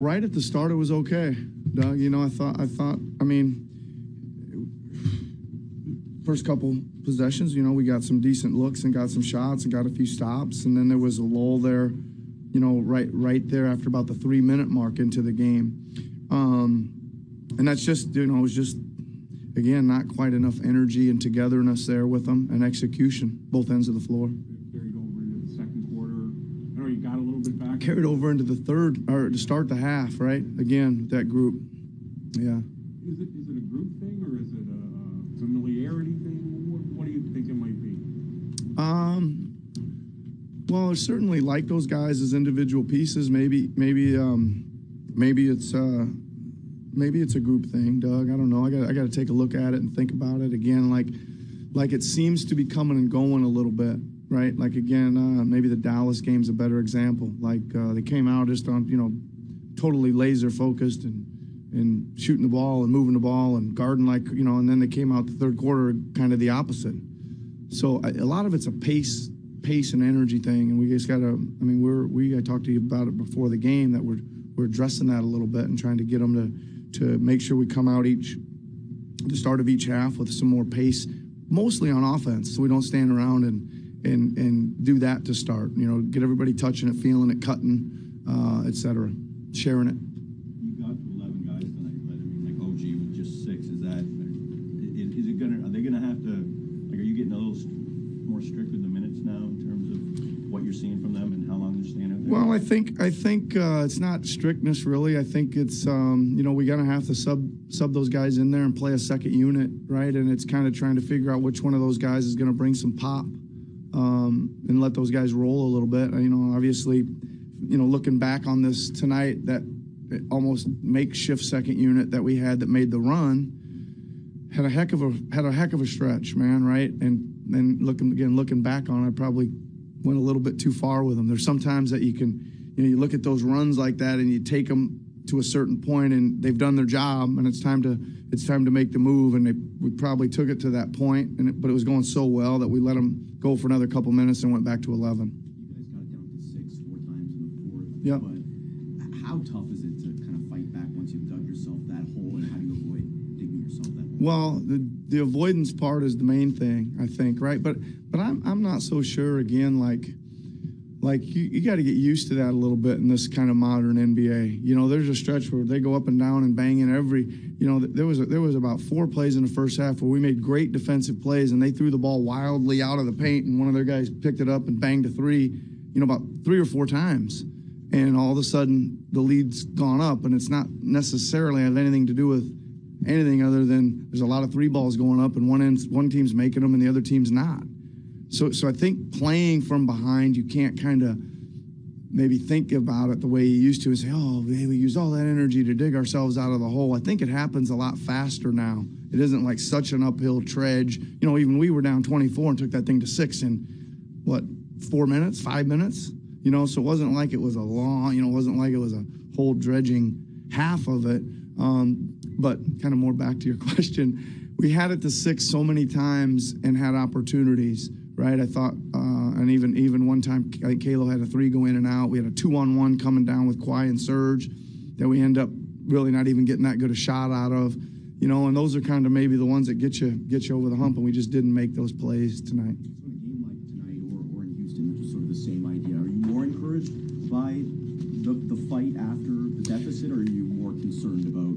Right at the start, it was okay, Doug. I mean, first couple possessions, we got some decent looks and got some shots and got a few stops, and then there was a lull there, right there after about the 3-minute mark into the game. And that's just, it was just, again, not quite enough energy and togetherness there with them and execution, both ends of the floor. Carried over into the second quarter. I know you got a little bit back. Carried over into the third, or to start the half, right? Again, that group. Yeah. Is it a group thing or is it a familiarity thing? What do you think it might be? Well, I certainly like those guys as individual pieces. Maybe it's a group thing, Doug. I don't know. I got to take a look at it and think about it again. Like it seems to be coming and going a little bit, right? Like again, maybe the Dallas game's a better example. Like they came out just on totally laser focused and shooting the ball and moving the ball and guarding and then they came out the third quarter kind of the opposite. So a lot of it's a pace and energy thing, and we just got to. I mean, I talked to you about it before the game that we're addressing that a little bit and trying to get them to make sure we come out the start of each half with some more pace, mostly on offense, so we don't stand around and do that to start. Get everybody touching it, feeling it, cutting, etc., sharing it. You got to 11 guys tonight, but I mean, like OG with just 6. Are they gonna have to? Like, are you getting a little more strict with the minutes now in terms of what you're seeing from them and how long they're staying out there? Well, I think it's not strictness really. I think it's we gotta have to sub those guys in there and play a second unit, right? And it's kind of trying to figure out which one of those guys is going to bring some pop and let those guys roll a little bit. Obviously, looking back on this tonight, that almost makeshift second unit that we had that made the run had a heck of a stretch, man, right? And looking back on it, I probably went a little bit too far with them. There's sometimes that you can, you look at those runs like that and you take them to a certain point and they've done their job and it's time to make the move, and we probably took it to that point, but it was going so well that we let them go for another couple minutes and went back to 11. You guys got it down to 6 4 times in the fourth. Yep. But how tough is it to kind of fight back once you've dug yourself that hole, and how do you avoid digging yourself that hole? Well, the avoidance part is the main thing, I think, right? But I'm not so sure. Again, like you got to get used to that a little bit in this kind of modern NBA. There's a stretch where they go up and down and bang in every. There was about 4 plays in the first half where we made great defensive plays and they threw the ball wildly out of the paint and one of their guys picked it up and banged a 3. About 3 or 4 times, and all of a sudden the lead's gone up, and it's not necessarily have anything to do with anything other than there's a lot of 3 balls going up and one team's making them and the other team's not. So I think playing from behind, you can't kind of maybe think about it the way you used to and say, oh, hey, we used all that energy to dig ourselves out of the hole. I think it happens a lot faster now. It isn't like such an uphill trudge. Even we were down 24 and took that thing to 6 in, 4 minutes, 5 minutes? So it wasn't like it was a long, it wasn't like it was a whole dredging half of it. But kind of more back to your question, we had it to 6 so many times and had opportunities. Right, I thought, and even one time, I think Kalo had a 3 go in and out. We had a 2-on-1 coming down with Kawhi and Serge that we end up really not even getting that good a shot out of, and those are kind of maybe the ones that get you over the hump, and we just didn't make those plays tonight. So in a game like tonight or in Houston, which is sort of the same idea, are you more encouraged by the fight after the deficit, or are you more concerned about?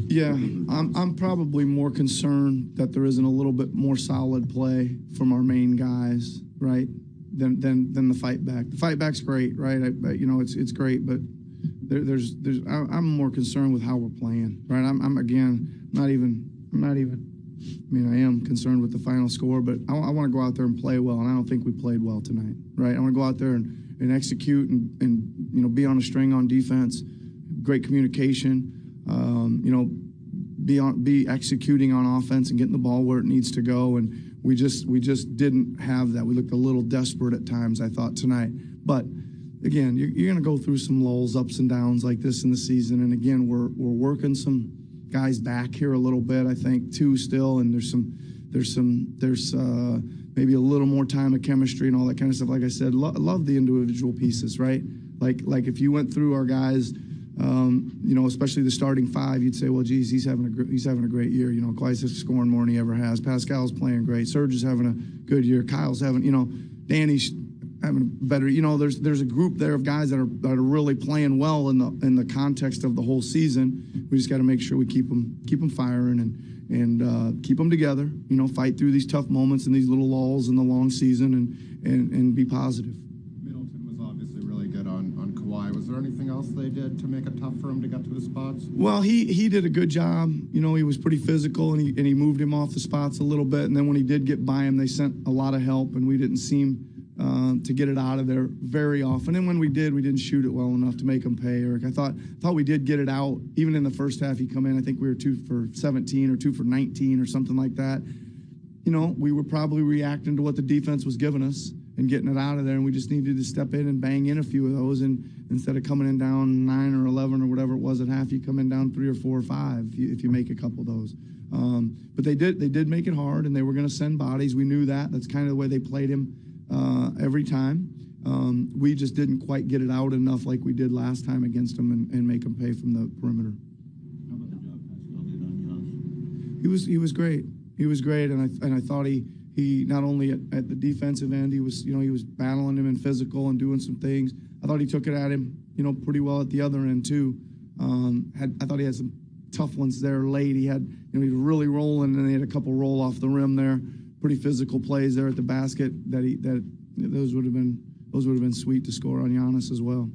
Yeah, I'm probably more concerned that there isn't a little bit more solid play from our main guys, right, than the fight back. The fight back's great, right? It's great, but I'm more concerned with how we're playing, right? I am concerned with the final score, but I want to go out there and play well, and I don't think we played well tonight, right? I want to go out there and execute and be on a string on defense, great communication. Be executing on offense and getting the ball where it needs to go, and we just didn't have that. We looked a little desperate at times, I thought, tonight. But again, you're going to go through some lulls, ups and downs like this in the season, and again, we're working some guys back here a little bit, I think, too, still, and there's maybe a little more time of chemistry and all that kind of stuff. Like I said, love the individual pieces, right? Like if you went through our guys. Especially the starting five, you'd say, well, geez, he's having a great year. Kawhi's scoring more than he ever has. Pascal's playing great. Serge is having a good year. Kyle's having, Danny's having a better. There's a group there of guys that are really playing well in the context of the whole season. We just got to make sure we keep them firing and keep them together. Fight through these tough moments and these little lulls in the long season and be positive. Was there anything else they did to make it tough for him to get to his spots? Well, he did a good job. He was pretty physical, and he moved him off the spots a little bit. And then when he did get by him, they sent a lot of help, and we didn't seem to get it out of there very often. And when we did, we didn't shoot it well enough to make him pay, Eric. I thought we did get it out. Even in the first half, he come in. I think we were 2 for 17 or 2 for 19 or something like that. We were probably reacting to what the defense was giving us and getting it out of there, and we just needed to step in and bang in a few of those. And instead of coming in down 9 or 11 or whatever it was at half, you come in down 3 or 4 or 5 if you make a couple of those. But they did make it hard, and they were going to send bodies. We knew that. That's kind of the way they played him every time. We just didn't quite get it out enough like we did last time against them and make them pay from the perimeter. How about the job Pascal did on Giannis? He was great. He was great, and I thought he not only at the defensive end, he was battling him in physical and doing some things. I thought he took it at him, pretty well at the other end too. I thought he had some tough ones there late. He had, he was really rolling, and he had a couple roll off the rim there. Pretty physical plays there at the basket. Those would have been sweet to score on Giannis as well.